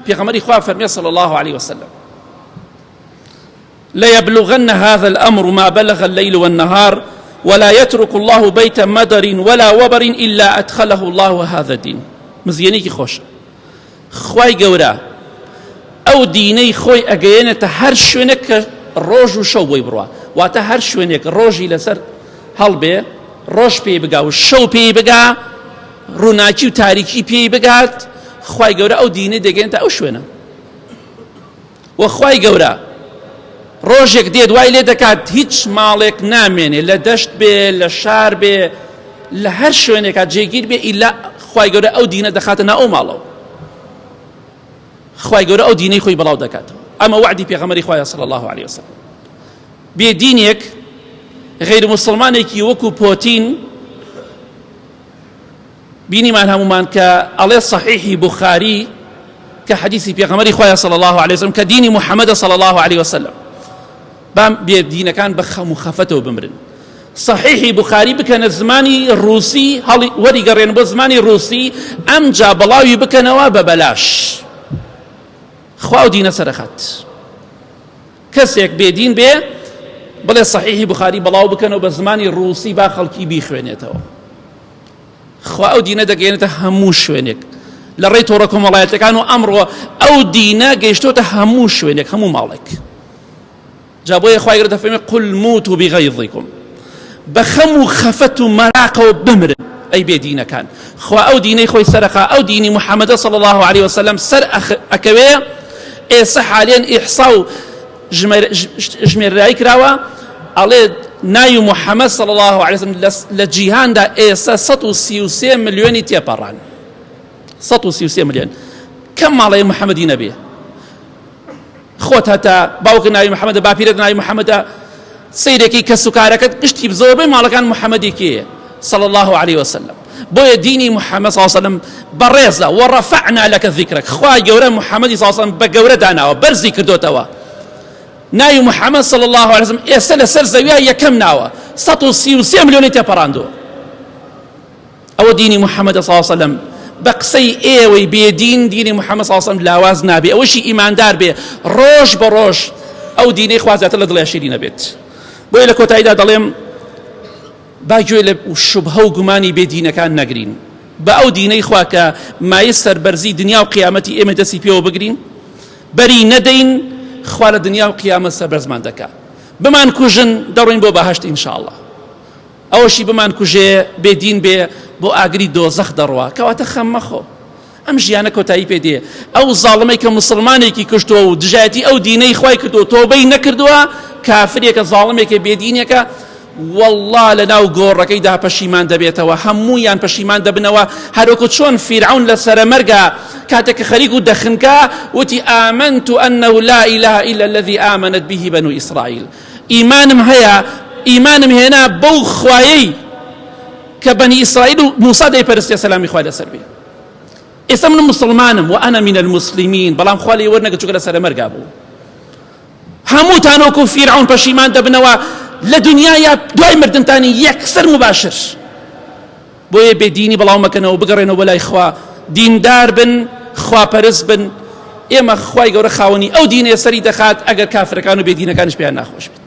پێغەمبەری خوا فەرمێ صلى الله عليه وسلم ليبلغن هذا الأمر ما بلغ الليل والنهار ولا يترك الله بيت مدر ولا وبر إلا أدخله الله هذا الدين. مزيانيكي خوش خواي قورا أو ديني خوي أجينة هر شوينك روج وشو بيبروا واتا هر شوينك روجي لسر هلبي روج بي بقى وشو بي بقى روناچی و تاریکی پێی بگات خوای گەورە ئەو دینەی دەگەێنێتە ئەو شوێنە و خوای گەورە ڕۆژێک دێ دوای لێ دەکات هیچ ماڵێک نامێنێ لە دەشت بێ لە شار بێ لە هەر شوێنێکا جێگیر بێ ئیلا خوای گەورە ئەو دینە دەخاتە ناو ئەو ماڵەوە خوای گەورە ئەو دینەی خۆی بەڵاو دەکاتەوە. ئەمە وعدی پێغەمبەری خوایە صلی الله عليه وسلم. بێدینێک غیر مسلمانێکی وەکو پۆتین بینیمان هەمومان کە ئەڵێ صحیحی بوخاری کە حەدیثی پێغەمبەری خوایە صلی الله عليه وسلم کە دینی محەممەدە صلی الله عليه وسلم بام بێدینەکان بە خەم و خەفەتەوە بمرن. صحیحی بوخاری بکەنە زمانی ڕووسی هەڵی وەریگەڕێن بۆ زمانی ڕووسی ئەمجا بەڵاوی بکەنەوە بە بەلاش خوا و دینە سەرەخەت. کەسێک بێدین بێ بڵێ صحیحی بوخاری بەڵاو بکەنەوە بە زمانی ڕووسی با خەڵکی بیخوێنێتەوە. خوا ئەو دینە دەگەێنێتە هەموو شوێنێک لە ڕێی تۆڕە کۆمەڵایەتەکان و ئەمڕۆ ئەو دینە گەیشتۆتە هەموو شوێنێک هەموو ماڵێک. جا بۆیە خوای گەورە دەفەرمێ قل موتوا بغیظیکم بە خەم و خەفەت و مەراقەوە بمرن ئەی بێدینەکان. خوا ئەو دینەی خۆی سەرەخا ئەو دینی محەممەدە صلی الله عليه وسلم سەر ئەکەوێ. ئێستا حالێن ئیحسا و ژمێرایی کراوە ئەڵێ ناوی محەممەد صلی الله عليه وسلم لە جیهاندا ئێستا 133 ملیۆنی تێپەڕان. 133 ملیۆن کەم ماڵەیە محەممەدی نەبێ خۆت هەتا باوکە ناوی محەممەدە باپیرەت ناوی محەممەدە سەیرێکی کەس و کارەکەت گشتی زۆربەی ماڵەکان محەممەدی کێیە صلی الله عليه وسلم. بۆیە دینی محەممەد صلی الله عليه وسلم بەڕێزە وەڕەفەعنا لەکە ذیکرەک خوای گەورە محەممەدی صلی الله عليه وسلم بە گەورە داناوە بەرزی کردوتەوە. ناوی محەممەد صلی الله عليه وسلم ئێستا لەسەر زەویە یەکەم ناوە 133 ملیۆنی تێپەڕاندووە. ئەوە دینی محەممەد صلی الله عليه وسلم بە قسەی ئێوەی بێدین دینی محەممەد صلی الله عليه وسلم لاواز نابێ ئەوەشی ئیماندار بێ ڕۆژ بە ڕۆژ ئەو دینەی خوازاتە لە دڵی شیرینە بێت. بۆیە لە کۆتاییدا دەڵێم با گوێ لە شوبهە و گومانی بێدینەکان نەگرین بە ئەو دینەی خوا کە مایە سەربەرزی دنیا و قیامەتی ئێمە دەستی پێوە بگرین بەری نەدەین خوا لە دنیا و قیامەت سەربەرزمان دەکا. بمان کوژن دەڕۆین بۆ بەهەشت ئینشاءالله. ئەوەشی بمان کوژێ بێدین بێ بۆ ئاگری دۆزەخ دەڕوا کەواتە خەم مەخۆ ئەم ژیانە کۆتایی پێ دێ. ئەو زاڵمەی کە مسلمانێکی کشتووە و دژایەتی ئەو دینەی خوای کردووە تۆبەی نەکردووە کافرێکە زاڵمێکە بێدینێکە والله لەناو گۆڕەکەیدا پەشیمان دەبێتەوە هەموویان پەشیمان دەبنەوە هەروەکو چۆن فیرعون لە سەرەمەرگە کاتێک خەریک و دەخنکە وتی آمنت أنه لا إله إلا الذي آمنت به بنو إسرائيل. ئیمانم هەیە ئیمانم هێنا بەو خوایەی کە بەنی ئیسرائیل و موسا دەیپەرستێ سەلامی خوای لەسەر بێ. ئێستا من مسلمانم وأنا من المسلمين بەڵام خوا لێی وەرنەگرت چونکە لە سەرەمەرگا بوو. هەمووتان وەکو فیرعون پەشیمان دەبنەوە لە دنیاە دوای مردنتانی یەکسەر مباشر. بۆیە بێدینی بەڵاو مەکەنەوە بگەڕێنەوە بەلای خوا دیندار بن خواپەرست بن. ئێمە خوای گەورە خاوەنی ئەو دینێ سەری دەخات ئەگەر کافرەکان و بێدینەکانش پێیان ناخۆش بێت.